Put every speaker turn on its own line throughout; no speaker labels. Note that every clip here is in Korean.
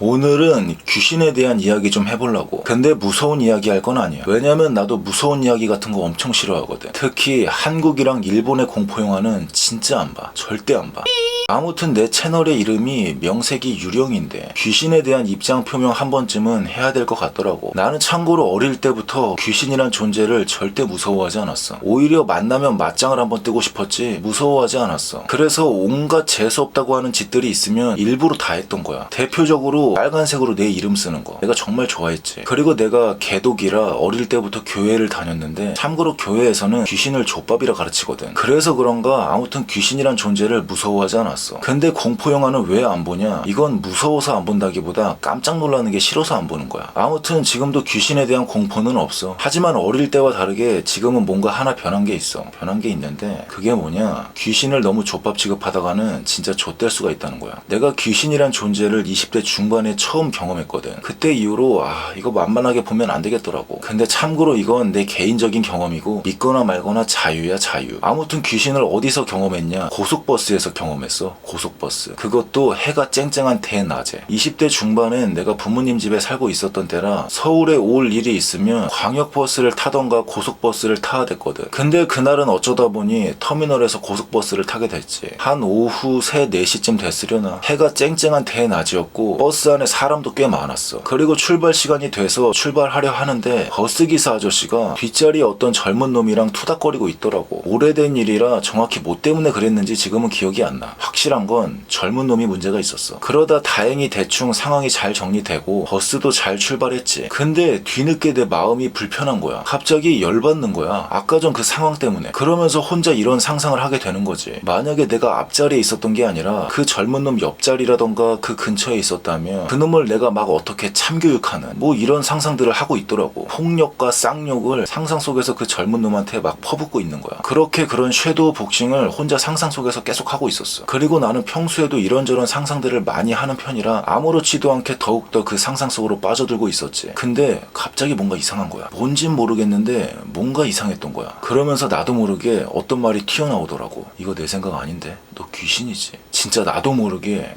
오늘은 귀신에 대한 이야기 좀 해보려고. 근데 무서운 이야기 할 건 아니야. 왜냐면 나도 무서운 이야기 같은 거 엄청 싫어하거든. 특히 한국이랑 일본의 공포영화는 진짜 안 봐. 절대 안 봐. 아무튼 내 채널의 이름이 명색이 유령인데 귀신에 대한 입장 표명 한 번쯤은 해야 될 것 같더라고. 나는 참고로 어릴 때부터 귀신이란 존재를 절대 무서워하지 않았어. 오히려 만나면 맞짱을 한번 뜨고 싶었지 무서워하지 않았어. 그래서 온갖 재수없다고 하는 짓들이 있으면 일부러 다 했던 거야. 대표적으로 빨간색으로 내 이름 쓰는 거 내가 정말 좋아했지. 그리고 내가 개독이라 어릴 때부터 교회를 다녔는데 참고로 교회에서는 귀신을 족밥이라 가르치거든. 그래서 그런가 아무튼 귀신이란 존재를 무서워하지 않았어. 근데 공포영화는 왜 안 보냐? 이건 무서워서 안 본다기보다 깜짝 놀라는 게 싫어서 안 보는 거야. 아무튼 지금도 귀신에 대한 공포는 없어. 하지만 어릴 때와 다르게 지금은 뭔가 하나 변한 게 있어. 변한 게 있는데 그게 뭐냐? 귀신을 너무 족밥 취급하다가는 진짜 좆될 수가 있다는 거야. 내가 귀신이란 존재를 20대 중반에 처음 경험했거든. 그때 이후로 이거 만만하게 보면 안 되겠더라고. 근데 참고로 이건 내 개인적인 경험이고 믿거나 말거나 자유야 자유. 아무튼 귀신을 어디서 경험했냐? 고속버스에서 경험했어. 고속버스. 그것도 해가 쨍쨍한 대낮에. 20대 중반엔 내가 부모님 집에 살고 있었던 때라 서울에 올 일이 있으면 광역버스를 타던가 고속버스를 타야 됐거든. 근데 그날은 어쩌다 보니 터미널에서 고속버스를 타게 됐지. 한 오후 3, 4시쯤 됐으려나. 해가 쨍쨍한 대낮이었고 버스 안에 사람도 꽤 많았어. 그리고 출발 시간이 돼서 출발하려 하는데 버스기사 아저씨가 뒷자리에 어떤 젊은 놈이랑 투닥거리고 있더라고. 오래된 일이라 정확히 뭐 때문에 그랬는지 지금은 기억이 안 나. 확실한 건 젊은 놈이 문제가 있었어. 그러다 다행히 대충 상황이 잘 정리되고 버스도 잘 출발했지. 근데 뒤늦게 내 마음이 불편한 거야. 갑자기 열받는 거야. 아까 전 그 상황 때문에. 그러면서 혼자 이런 상상을 하게 되는 거지. 만약에 내가 앞자리에 있었던 게 아니라 그 젊은 놈 옆자리라던가 그 근처에 있었다면 그 놈을 내가 막 어떻게 참교육하는 뭐 이런 상상들을 하고 있더라고. 폭력과 쌍욕을 상상 속에서 그 젊은 놈한테 막 퍼붓고 있는 거야. 그렇게 그런 섀도우 복싱을 혼자 상상 속에서 계속 하고 있었어. 그리고 나는 평소에도 이런저런 상상들을 많이 하는 편이라 아무렇지도 않게 더욱더 그 상상 속으로 빠져들고 있었지. 근데 갑자기 뭔가 이상한 거야. 뭔진 모르겠는데 뭔가 이상했던 거야. 그러면서 나도 모르게 어떤 말이 튀어나오더라고. 이거 내 생각 아닌데? 너 귀신이지? 진짜 나도 모르게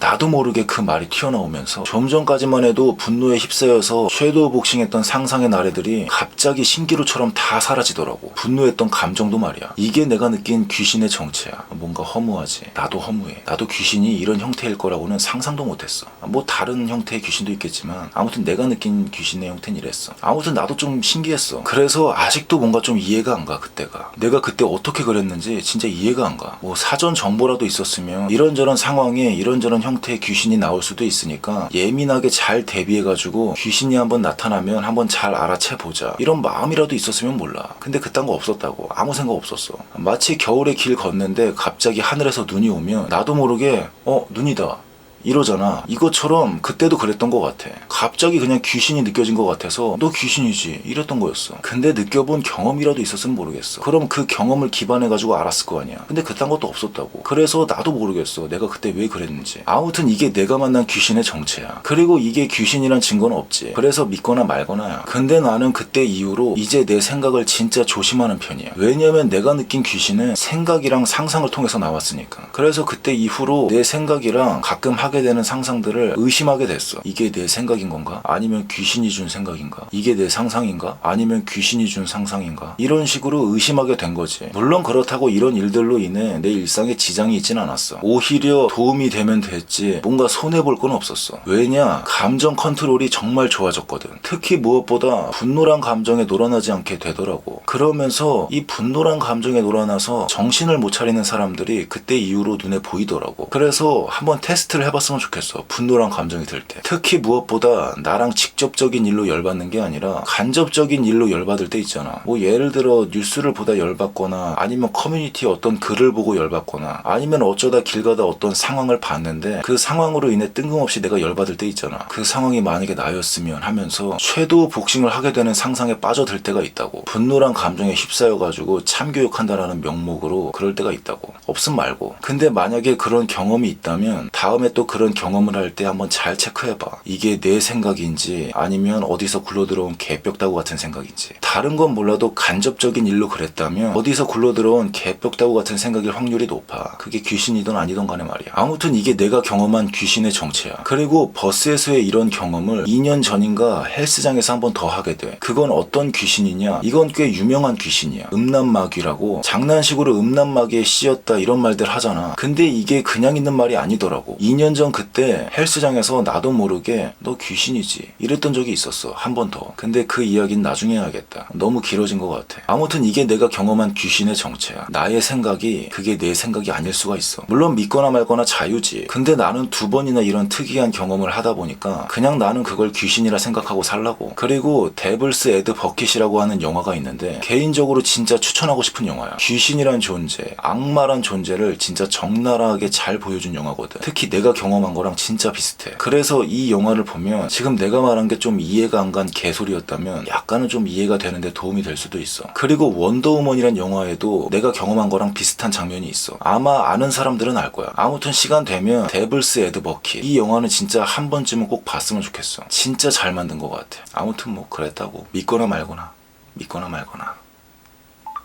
그 말이 튀어나오면서 좀 전까지만 해도 분노에 휩싸여서 섀도우 복싱했던 상상의 나래들이 갑자기 신기루처럼 다 사라지더라고. 분노했던 감정도 말이야. 이게 내가 느낀 귀신의 정체야. 뭔가 허무하지. 나도 허무해. 나도 귀신이 이런 형태일 거라고는 상상도 못했어. 뭐 다른 형태의 귀신도 있겠지만 아무튼 내가 느낀 귀신의 형태는 이랬어. 아무튼 나도 좀 신기했어. 그래서 아직도 뭔가 좀 이해가 안 가. 그때가 내가 그때 어떻게 그랬는지 진짜 이해가 안 가. 뭐 사전 정보라도 있었으면 이런저런 상황에 이런저런 형태의 귀신이 나올 수도 있으니까 예민하게 잘 대비해가지고 귀신이 한번 나타나면 한번 잘 알아채보자 이런 마음이라도 있었으면 몰라. 근데 그딴 거 없었다고. 아무 생각 없었어. 마치 겨울에 길 걷는데 갑자기 하늘에서 눈이 오면 나도 모르게 눈이다 이러잖아. 이것처럼 그때도 그랬던 것 같아. 갑자기 그냥 귀신이 느껴진 것 같아서 너 귀신이지 이랬던 거였어. 근데 느껴본 경험이라도 있었으면 모르겠어. 그럼 그 경험을 기반해가지고 알았을 거 아니야. 근데 그딴 것도 없었다고. 그래서 나도 모르겠어. 내가 그때 왜 그랬는지. 아무튼 이게 내가 만난 귀신의 정체야. 그리고 이게 귀신이란 증거는 없지. 그래서 믿거나 말거나야. 근데 나는 그때 이후로 이제 내 생각을 진짜 조심하는 편이야. 왜냐면 내가 느낀 귀신은 생각이랑 상상을 통해서 나왔으니까. 그래서 그때 이후로 내 생각이랑 가끔 하게 되는 상상들을 의심하게 됐어. 이게 내 생각인 건가? 아니면 귀신이 준 생각인가? 이게 내 상상인가? 아니면 귀신이 준 상상인가? 이런 식으로 의심하게 된 거지. 물론 그렇다고 이런 일들로 인해 내 일상에 지장이 있진 않았어. 오히려 도움이 되면 됐지 뭔가 손해볼 건 없었어. 왜냐? 감정 컨트롤이 정말 좋아졌거든. 특히 무엇보다 분노란 감정에 놀아나지 않게 되더라고. 그러면서 이 분노란 감정에 놀아나서 정신을 못 차리는 사람들이 그때 이후로 눈에 보이더라고. 그래서 한번 테스트를 해봤으면 좋겠어. 분노란 감정이 들 때. 특히 무엇보다 나랑 직접적인 일로 열받는 게 아니라 간접적인 일로 열받을 때 있잖아. 뭐 예를 들어 뉴스를 보다 열받거나 아니면 커뮤니티에 어떤 글을 보고 열받거나 아니면 어쩌다 길 가다 어떤 상황을 봤는데 그 상황으로 인해 뜬금없이 내가 열받을 때 있잖아. 그 상황이 만약에 나였으면 하면서 섀도우 복싱을 하게 되는 상상에 빠져들 때가 있다고. 분노란 감정에 휩싸여가지고 참교육한다라는 명목으로 그럴 때가 있다고. 없음 말고. 근데 만약에 그런 경험이 있다면 다음에 또 그런 경험을 할 때 한번 잘 체크해봐. 이게 내 생각인지 아니면 어디서 굴러들어온 개벽다구 같은 생각인지. 다른 건 몰라도 간접적인 일로 그랬다면 어디서 굴러들어온 개벽다구 같은 생각일 확률이 높아. 그게 귀신이든 아니든 간에 말이야. 아무튼 이게 내가 경험한 귀신의 정체야. 그리고 버스에서의 이런 경험을 2년 전인가 헬스장에서 한 번 더 하게 돼. 그건 어떤 귀신이냐? 이건 꽤 유명한 귀신이야. 음란마귀라고. 장난식으로 음란마귀에 씌였다 이런 말들 하잖아. 근데 이게 그냥 있는 말이 아니더라고. 2년 전 그때 헬스장에서 나도 모르게 너 귀신이지 이랬던 적이 있었어. 한 번 더. 근데 그 이야기는 나중에 해야겠다. 너무 길어진 것 같아. 아무튼 이게 내가 경험한 귀신의 정체야. 나의 생각이 그게 내 생각이 아닐 수가 있어. 물론 믿거나 말거나 자유지. 근데 나는 2번이나 이런 특이한 경험을 하다 보니까 그냥 나는 그걸 귀신이라 생각하고 살라고. 그리고 데블스 애드 버킷이라고 하는 영화가 있는데 개인적으로 진짜 추천하고 싶은 영화야. 귀신이란 존재, 악마란 존재를 진짜 적나라하게 잘 보여준 영화거든. 특히 내가 경험한 거랑 진짜 비슷해. 그래서 이 영화를 보면 지금 내가 말한 게 좀 이해가 안 간 개소리였다면 약간은 좀 이해가 되는데 도움이 될 수도 있어. 그리고 원더우먼이란 영화에도 내가 경험한 거랑 비슷한 장면이 있어. 아마 아는 사람들은 알 거야. 아무튼 시간 되면 데블스 애드 버킷, 이 영화는 진짜 한 번쯤은 꼭 봤으면 좋겠어. 진짜 잘 만든 것 같아. 아무튼 뭐 그랬다고. 믿거나 말거나.